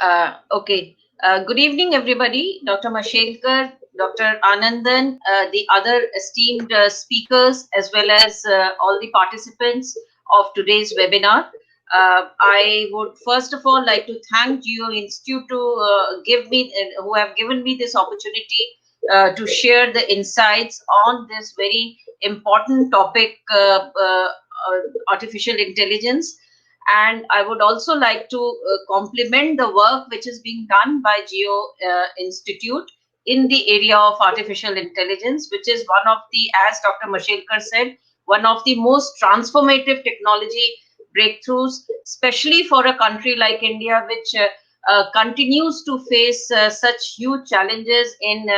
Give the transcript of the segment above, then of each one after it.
Okay. Good evening, everybody. Dr. Mashelkar, Dr. Anandan, the other esteemed speakers, as well as all the participants of today's webinar. I would first of all like to thank Geo Institute to who have given me this opportunity to share the insights on this very important topic, artificial intelligence. And I would also like to compliment the work which is being done by Geo Institute in the area of artificial intelligence, which is one of the, as Dr. Mashelkar said, one of the most transformative technology breakthroughs, especially for a country like India, which continues to face such huge challenges in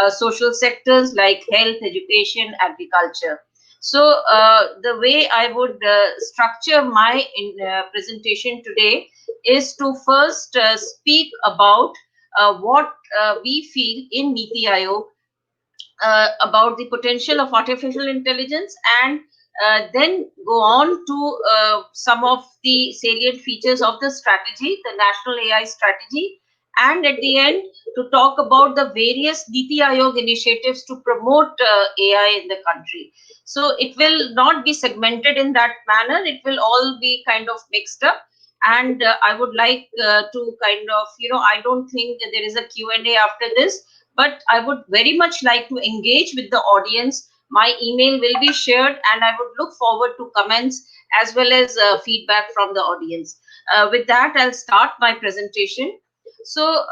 social sectors like health, education, agriculture. So the way I would structure my presentation today is to first speak about what we feel in Niti Aayog about the potential of artificial intelligence, and then go on to some of the salient features of the strategy, the National AI Strategy, and at the end to talk about the various Niti Aayog initiatives to promote AI in the country. So it will not be segmented in that manner. It will all be kind of mixed up. And I would like to kind of, I don't think that there is a Q&A after this, but I would very much like to engage with the audience. My email will be shared, and I would look forward to comments as well as feedback from the audience. With that, I'll start my presentation. So,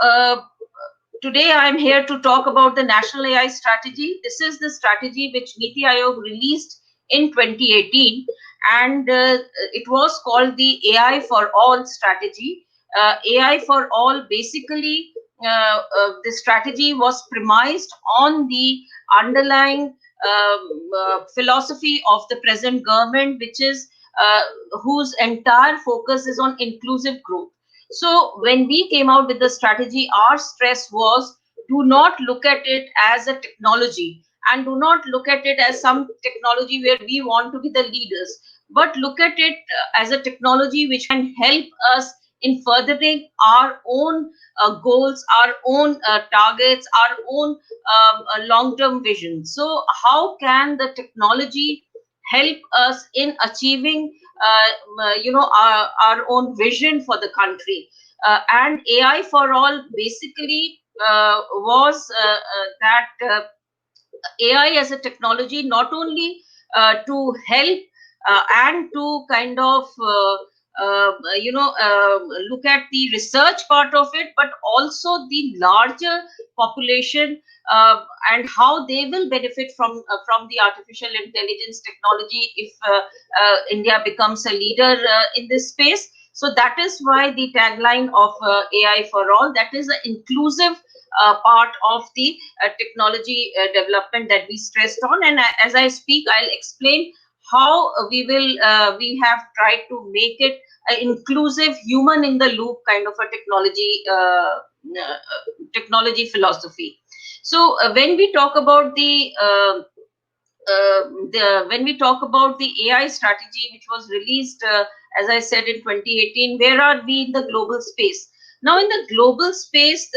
today I'm here to talk about the National AI Strategy. This is the strategy which Niti Aayog released in 2018, and it was called the AI for All strategy. AI for All basically, the strategy was premised on the underlying philosophy of the present government, which is whose entire focus is on inclusive growth. So when we came out with the strategy, our stress was, do not look at it as a technology, and do not look at it as some technology where we want to be the leaders, but look at it as a technology which can help us in furthering our own goals, our own targets, our own long-term vision. So how can the technology help us in achieving our own vision for the country? And AI for All basically was that AI as a technology not only to help and to kind of look at the research part of it, but also the larger population, and how they will benefit from the artificial intelligence technology if India becomes a leader in this space. So that is why the tagline of AI for All, that is an inclusive part of the technology development that we stressed on. And as I speak, I'll explain how we have tried to make it an inclusive, human in the loop kind of a technology philosophy. So when we talk about when we talk about the AI strategy, which was released, as I said, in 2018, where are we in the global space? Now, in the global space,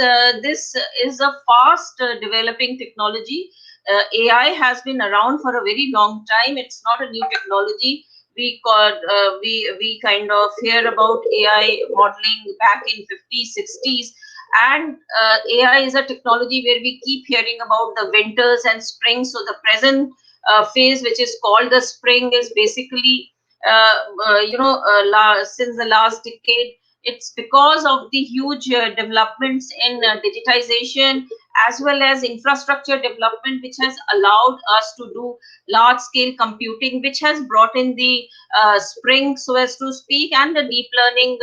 this is a fast developing technology. AI has been around for a very long time. It's not a new technology. We kind of hear about AI modeling back in 50s, 60s, and AI is a technology where we keep hearing about the winters and springs. So the present phase, which is called the spring, is basically since the last decade. It's because of the huge developments in digitization as well as infrastructure development, which has allowed us to do large scale computing, which has brought in the spring, so as to speak, and the deep learning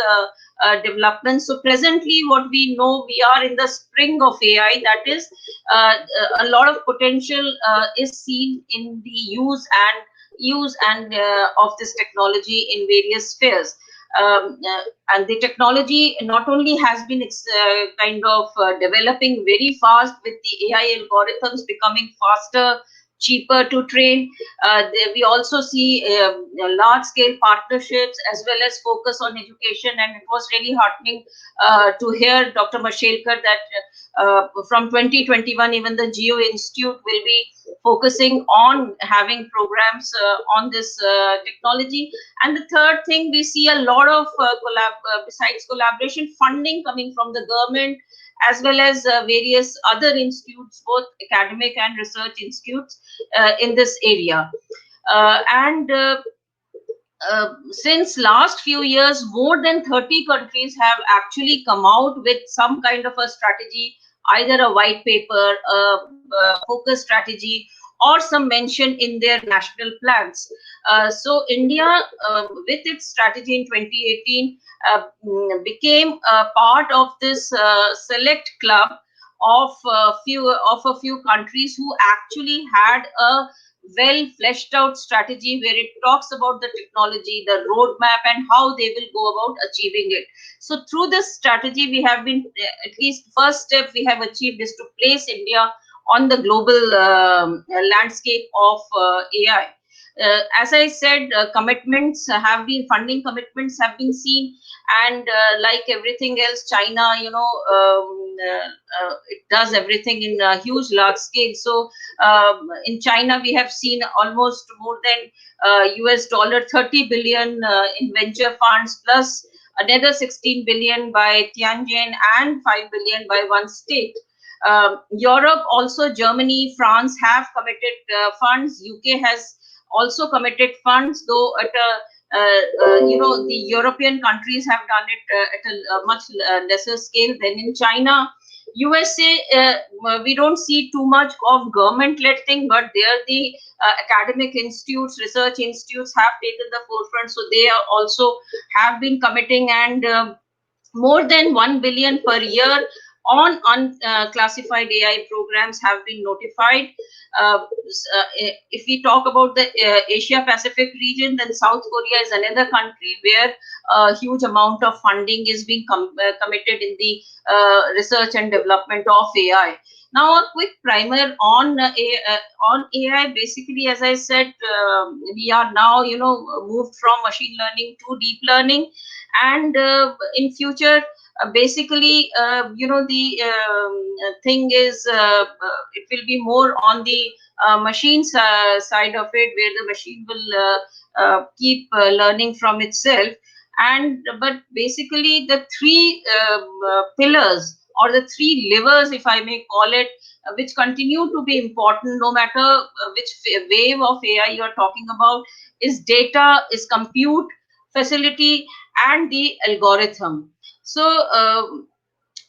development. So presently, what we know, we are in the spring of AI. That is, a lot of potential is seen in the use and of this technology in various spheres. And the technology not only has been kind of developing very fast with the AI algorithms becoming faster, cheaper to train. We also see large-scale partnerships as well as focus on education, and it was really heartening to hear Dr. Mashelkar that from 2021, even the Geo Institute will be focusing on having programs on this technology. And the third thing, we see a lot of besides collaboration, funding coming from the government as well as various other institutes, both academic and research institutes in this area. And since last few years, more than 30 countries have actually come out with some kind of a strategy, either a white paper, a focus strategy, or some mention in their national plans. So India, with its strategy in 2018, became a part of this select club of a few countries who actually had a well fleshed out strategy where it talks about the technology, the roadmap, and how they will go about achieving it. So through this strategy, we have been, at least first step we have achieved is to place India on the global landscape of AI. As I said, commitments have been, funding commitments have been seen, and like everything else, China, it does everything in a huge, large scale. So in China, we have seen almost more than US dollar 30 billion in venture funds, plus another 16 billion by Tianjin and 5 billion by one state. Europe, also Germany, France have committed funds. UK has also committed funds, though at a the European countries have done it at a much lesser scale than in China. USA, we don't see too much of government-led thing, but there the academic institutes, research institutes have taken the forefront, so they are also have been committing, and more than 1 billion per year on unclassified AI programs have been notified. If we talk about the Asia Pacific region, then South Korea is another country where a huge amount of funding is being committed in the research and development of AI. Now, a quick primer on AI. Basically, as I said, we are now moved from machine learning to deep learning, and in future, basically, the thing is, it will be more on the machines side of it, where the machine will keep learning from itself. And but basically, the three pillars, or the three levers, if I may call it, which continue to be important no matter which wave of AI you are talking about, is data, is compute facility, and the algorithm. So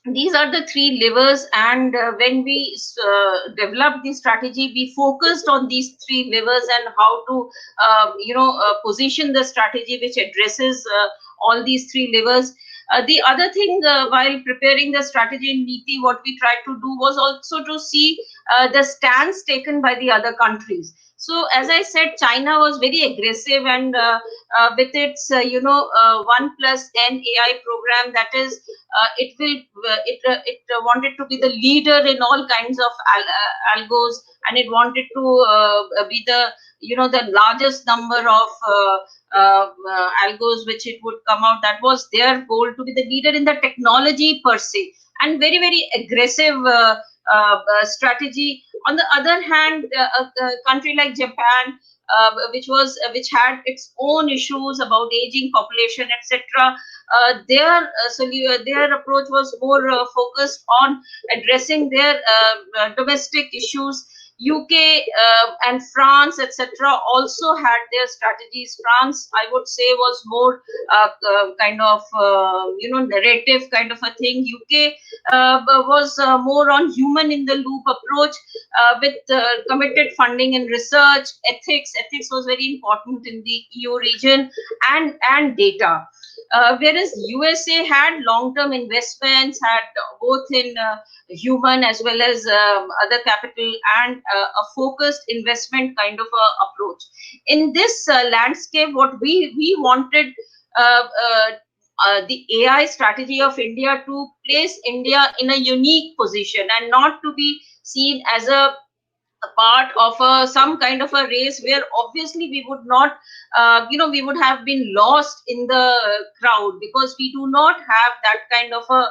these are the three levers, and when we developed the strategy, we focused on these three levers and how to position the strategy which addresses all these three levers. The other thing, while preparing the strategy in NITI, what we tried to do was also to see the stance taken by the other countries. So, as I said, China was very aggressive, and with its 1+N AI program, that is, it wanted to be the leader in all kinds of algos, and it wanted to be the largest number of algos which it would come out. That was their goal, to be the leader in the technology per se, and very, very aggressive strategy. On the other hand, a country like Japan, which had its own issues about aging population, etc. Their approach was more focused on addressing their domestic issues. UK and France, etc., also had their strategies. France, I would say, was more kind of narrative kind of a thing. UK was more on human in the loop approach, with committed funding in research, ethics. Ethics was very important in the EU region, and data. Whereas USA had long-term investments, had both in human as well as other capital, and a focused investment kind of approach. In this landscape, what we wanted the AI strategy of India to place India in a unique position, and not to be seen as a a part of some kind of a race where obviously we would not, we would have been lost in the crowd, because we do not have that kind of a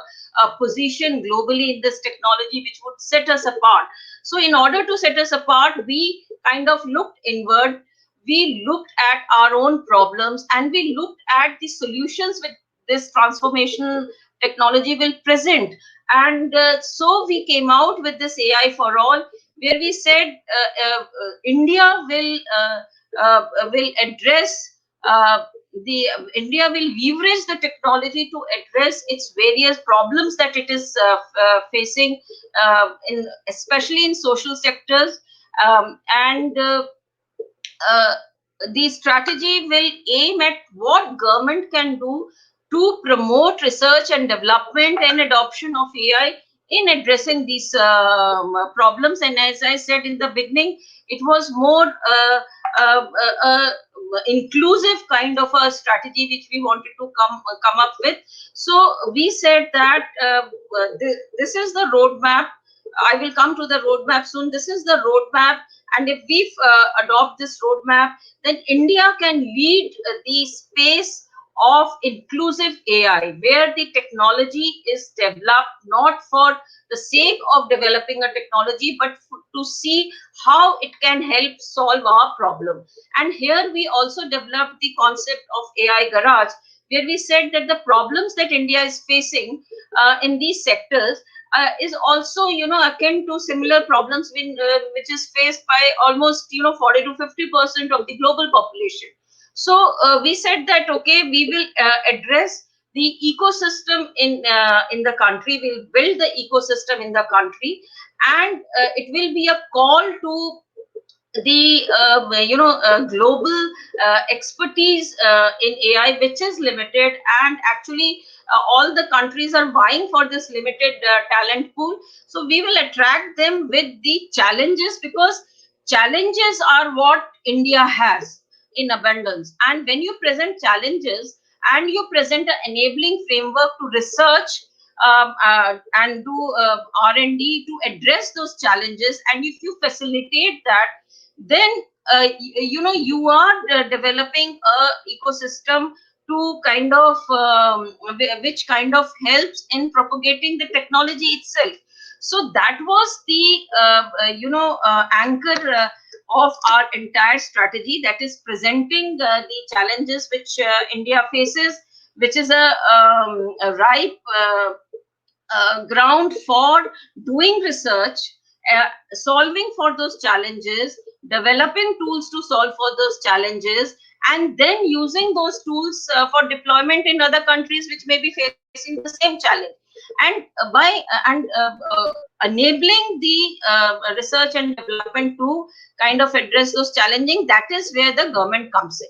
position globally in this technology which would set us apart. So in order to set us apart, we kind of looked inward. We looked at our own problems, and we looked at the solutions which this transformational technology will present. And so we came out with this AI for all, where we said India will address the India will leverage the technology to address its various problems that it is facing, in especially in social sectors, and uh, the strategy will aim at what government can do to promote research and development and adoption of AI in addressing these problems. And as I said in the beginning, it was more inclusive kind of a strategy which we wanted to come up with. So we said that this is the roadmap. I will come to the roadmap soon. This is the roadmap, and if we adopt this roadmap, then India can lead the space of inclusive AI, where the technology is developed not for the sake of developing a technology, but to see how it can help solve our problem. And here we also developed the concept of AI Garage, where we said that the problems that India is facing in these sectors is also, akin to similar problems which is faced by almost 40 to 50% of the global population. So we said that okay, we will address the ecosystem in the country. We'll build the ecosystem in the country, and it will be a call to the global expertise in AI, which is limited, and actually all the countries are vying for this limited talent pool. So we will attract them with the challenges, because challenges are what India has in abundance. And when you present challenges and you present an enabling framework to research and do R&D to address those challenges, and if you facilitate that, then you are developing a ecosystem to kind of which kind of helps in propagating the technology itself. So that was the anchor of our entire strategy, that is presenting the challenges which India faces, which is a ripe ground for doing research, solving for those challenges, developing tools to solve for those challenges, and then using those tools for deployment in other countries which may be facing the same challenge. And by and enabling the research and development to kind of address those challenging, that is where the government comes in.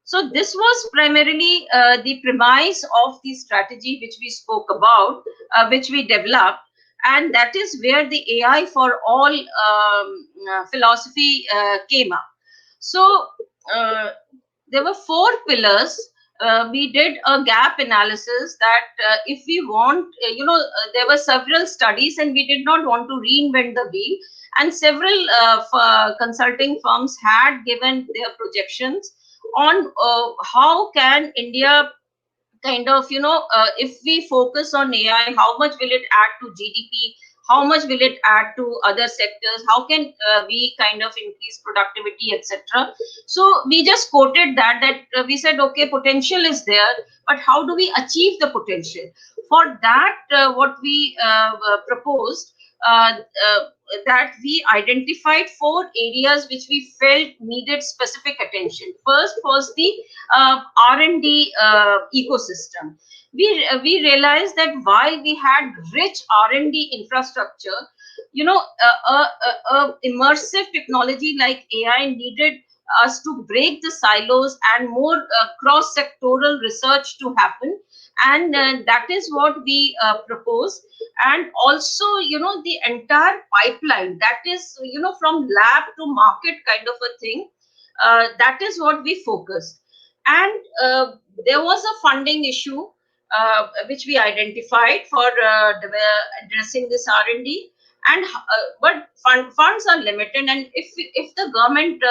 So this was primarily the premise of the strategy which we spoke about, which we developed, and that is where the AI for all philosophy came up. So uh, there were four pillars. We did a gap analysis that if we want, there were several studies, and we did not want to reinvent the wheel. And several consulting firms had given their projections on how can India kind of, if we focus on AI, how much will it add to GDP? How much will it add to other sectors? How can we kind of increase productivity, etc.? So we just quoted that we said, okay, potential is there, but how do we achieve the potential? For that, what we proposed, uh, uh, that we identified four areas which we felt needed specific attention. First was the R&D ecosystem. We realized that while we had rich R&D infrastructure, immersive technology like AI needed us to break the silos and more cross-sectoral research to happen, and that is what we propose. And also, the entire pipeline, that is, from lab to market kind of a thing, that is what we focused. And there was a funding issue which we identified for addressing this R&D. and but funds are limited, and if the government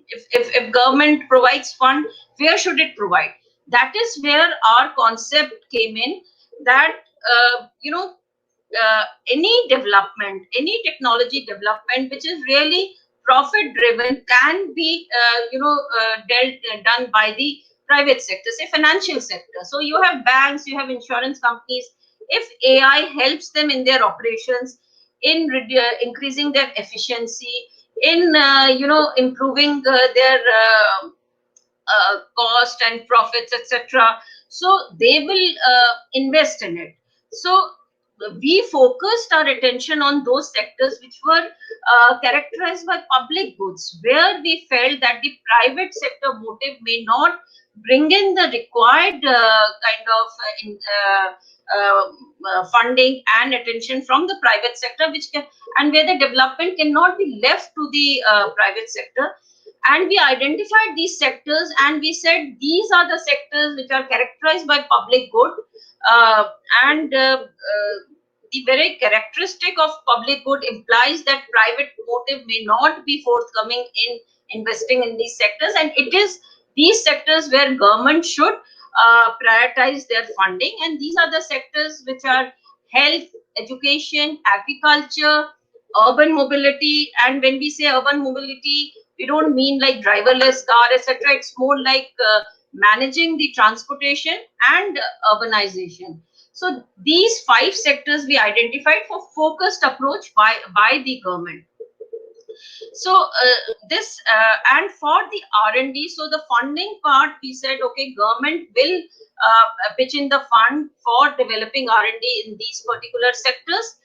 if government provides fund, where should it provide? That is where our concept came in, that any development, any technology development which is really profit driven can be done by the private sector, say financial sector. So you have banks, you have insurance companies. If AI helps them in their operations, in increasing their efficiency, in improving their cost and profits, etc., so they will invest in it. So we focused our attention on those sectors which were characterized by public goods, where we felt that the private sector motive may not bring in the required funding and attention from the private sector, and where the development cannot be left to the private sector. And we identified these sectors, and we said these are the sectors which are characterized by public good, and the very characteristic of public good implies that private motive may not be forthcoming in investing in these sectors, and it is these sectors where government should prioritize their funding. And these are the sectors which are health, education, agriculture, urban mobility. And when we say urban mobility, we don't mean like driverless car, etc. It's more like managing the transportation and urbanization. So these 5 sectors we identified for focused approach by the government. So this and for the R&D, so the funding part, we said, okay, government will pitch in the fund for developing R&D in these particular sectors.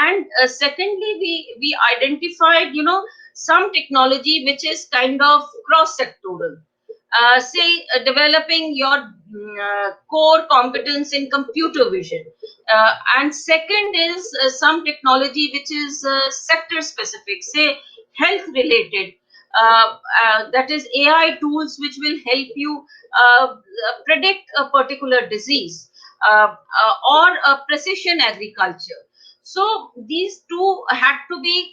And secondly, we identified some technology which is kind of cross sectoral, say developing your core competence in computer vision, and second is some technology which is sector specific, say health related, that is AI tools which will help you predict a particular disease, or precision agriculture. So these two had to be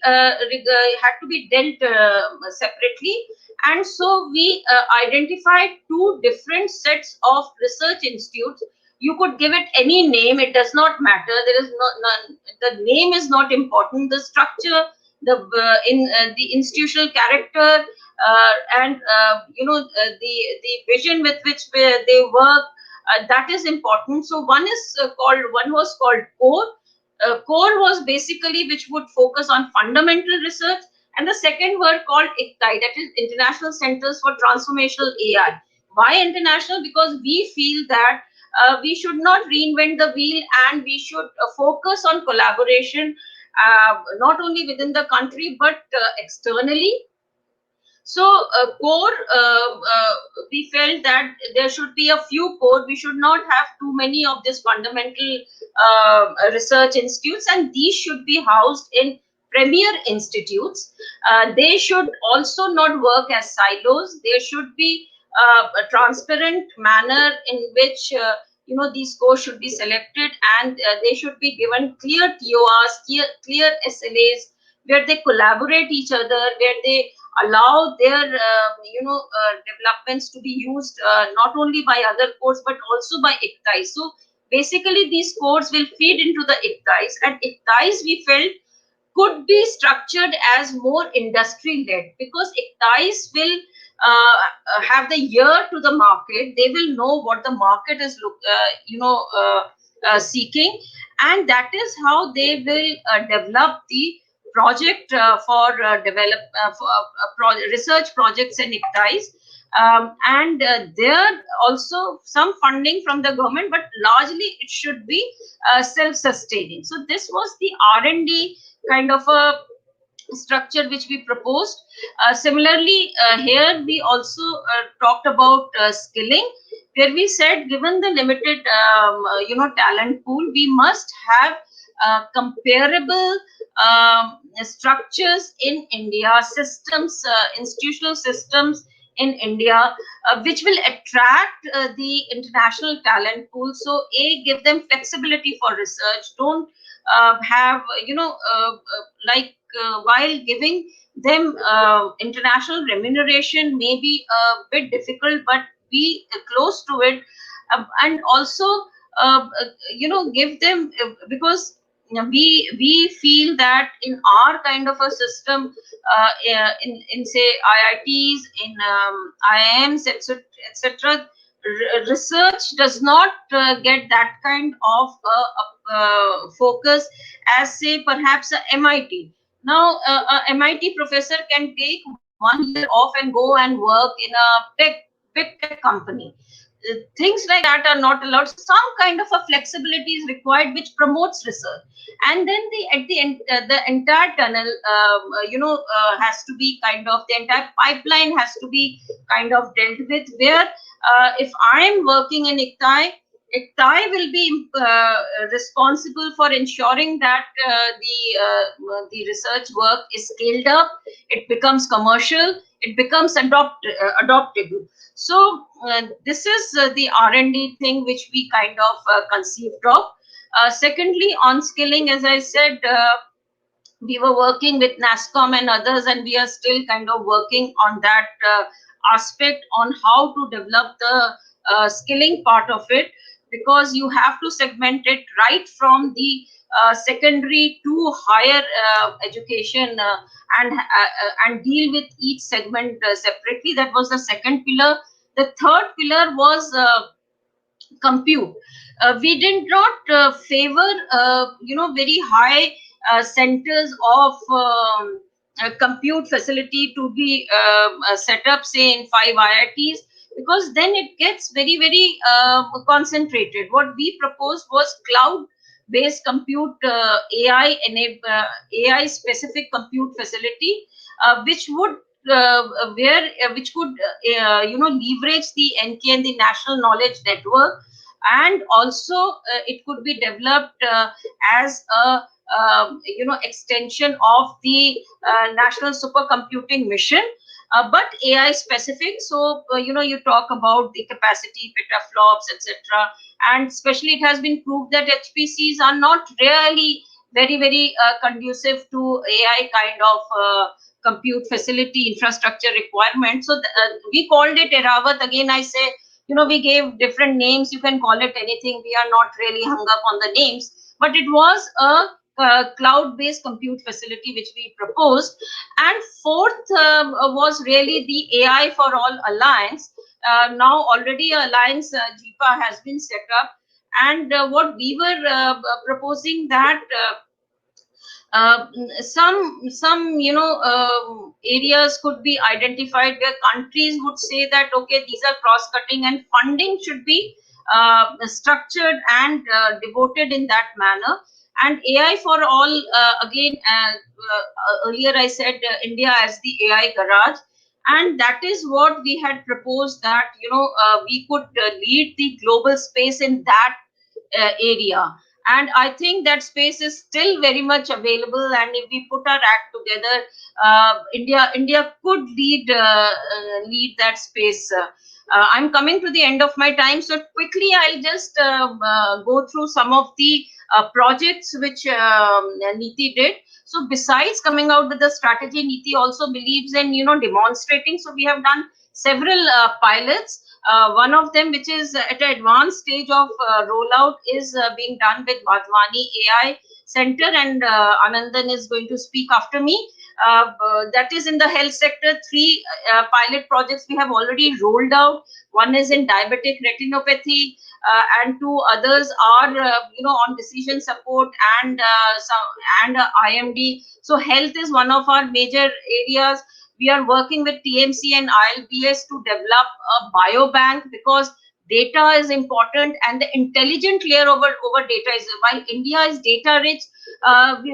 dealt separately. And so we identified 2 different sets of research institutes. You could give it any name, it does not matter. There is none, the name is not important. The structure, the institutional character, and the vision with which they work, that is important. So one was called CORE. CORE was basically which would focus on fundamental research, and the second were called ICTAI, that is International Centers for Transformational AI. Why international? Because we feel that we should not reinvent the wheel, and we should focus on collaboration, not only within the country but externally. So core, we felt that there should be a few core. We should not have too many of these fundamental research institutes, and these should be housed in premier institutes. They should also not work as silos. There should be a transparent manner in which these cores should be selected, and they should be given clear TORs, clear SLAs, where they collaborate each other, where they allow their developments to be used not only by other codes but also by ICTAI. So basically these codes will feed into the ICTAIs, and ICTAIs we felt could be structured as more industry led, because ICTAIs will have the ear to the market. They will know what the market is seeking, and that is how they will develop the project for research projects in ICTAIs. And there also some funding from the government, but largely it should be self-sustaining. So this was the R&D kind of a structure which we proposed. Similarly, here we also talked about skilling, where we said, given the limited talent pool, we must have comparable structures in India, systems, institutional systems in India, which will attract the international talent pool. So, give them flexibility for research. Don't have, while giving them international remuneration may be a bit difficult, but be close to it, and also give them, because we feel that in our kind of a system, in say IITs, in IIMs, etc., etc., research does not get that kind of focus as say perhaps a MIT. Now, a MIT professor can take 1 year off and go and work in a big tech company. Things like that are not allowed. Some kind of a flexibility is required, which promotes research. And then at the end, the entire tunnel, has to be kind of, the entire pipeline has to be kind of dealt with. Where if I am working in ICTAI will be responsible for ensuring that the research work is scaled up, it becomes commercial, it becomes adoptable. So this is the R&D thing which we kind of conceived of. Secondly, on skilling, as I said, we were working with NASSCOM and others, and we are still kind of working on that aspect, on how to develop the skilling part of it, because you have to segment it right from the secondary to higher education, and deal with each segment separately. That was the second pillar. The third pillar was compute. We did not favor, very high centers of compute facility to be set up, say, in 5 IITs, because then it gets very, very concentrated. What we proposed was cloud-based compute, AI specific compute facility, which would which could leverage the NK and the National Knowledge Network, and also it could be developed as a extension of the National Supercomputing Mission, but AI specific. So you talk about the capacity, petaflops, etc., and especially it has been proved that HPCs are not really very, very conducive to AI kind of compute facility infrastructure requirement. So we called it Eravat. Again, I say, we gave different names. You can call it anything. We are not really hung up on the names, but it was a cloud-based compute facility which we proposed. And fourth was really the AI for All Alliance. Now already Alliance JIPA has been set up, and what we were proposing that some areas could be identified where countries would say that, okay, these are cross-cutting, and funding should be structured and devoted in that manner. And AI for all, again, earlier I said India as the AI garage, and that is what we had proposed, that we could lead the global space in that area. And I think that space is still very much available, and if we put our act together, India could lead that space. I'm coming to the end of my time, so quickly I'll just go through some of the projects which NITI did. So besides coming out with the strategy, NITI also believes in demonstrating. So we have done several pilots. One of them, which is at an advanced stage of rollout, is being done with Vadhwani AI Center, and Anandan is going to speak after me. That is in the health sector. 3 pilot projects we have already rolled out. One is in diabetic retinopathy, and 2 others are on decision support and IMD. So health is one of our major areas. We are working with TMC and ILBS to develop a biobank, because data is important, and the intelligent layer over data is, while India is data rich,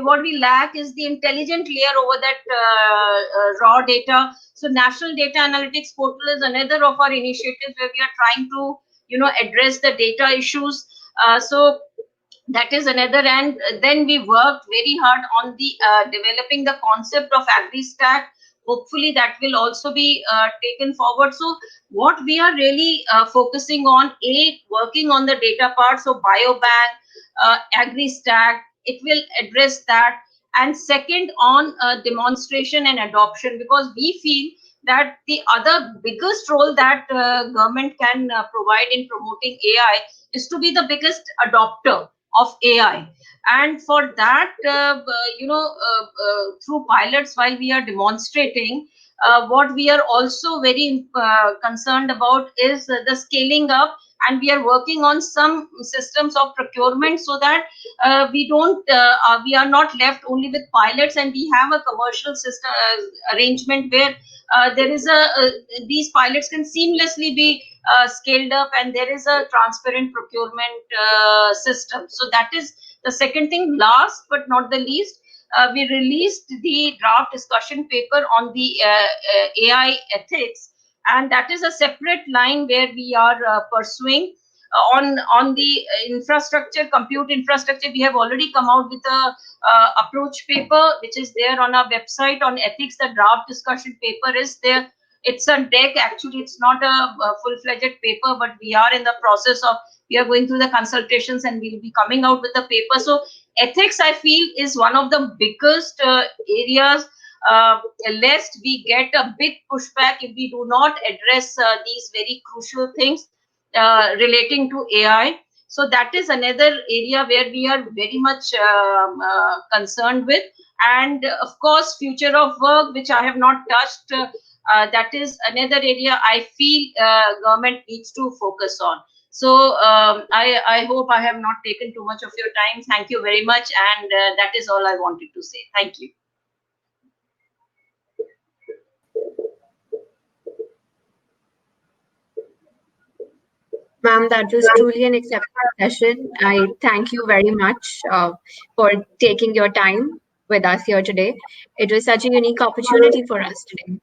what we lack is the intelligent layer over that raw data. So National Data Analytics Portal is another of our initiatives where we are trying to address the data issues. So that is another. And then we worked very hard on the developing the concept of AgriStack hopefully that will also be taken forward. So what we are really focusing on, working on the data part, so biobank, AgriStack, it will address that. And second, on demonstration and adoption, because we feel that the other biggest role that government can provide in promoting AI is to be the biggest adopter of AI. And for that, through pilots, while we are demonstrating, what we are also very concerned about is the scaling up, and we are working on some systems of procurement, so that we are not left only with pilots, and we have a commercial system arrangement where there is these pilots can seamlessly be scaled up, and there is a transparent procurement system. So that is the second thing. Last but not the least, we released the draft discussion paper on the AI ethics, and that is a separate line where we are pursuing on the infrastructure, compute infrastructure. We have already come out with a approach paper, which is there on our website. On ethics, the draft discussion paper is there. It's a deck, actually. It's not a full-fledged paper, but we are in the process of, we are going through the consultations, and we'll be coming out with the paper. So ethics, I feel, is one of the biggest areas, lest we get a big pushback if we do not address these very crucial things relating to AI. So that is another area where we are very much concerned with. And of course, future of work, which I have not touched, that is another area I feel government needs to focus on. So I hope I have not taken too much of your time. Thank you very much. And that is all I wanted to say. Thank you. Ma'am, that was truly an exceptional session. I thank you very much for taking your time with us here today. It was such a unique opportunity for us today,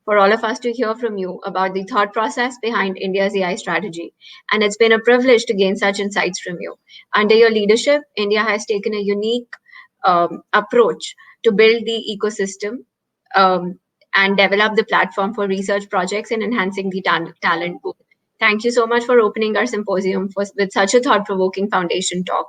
for all of us to hear from you about the thought process behind India's AI strategy. And it's been a privilege to gain such insights from you. Under your leadership, India has taken a unique approach to build the ecosystem and develop the platform for research projects and enhancing the talent pool. Thank you so much for opening our symposium with such a thought-provoking foundation talk.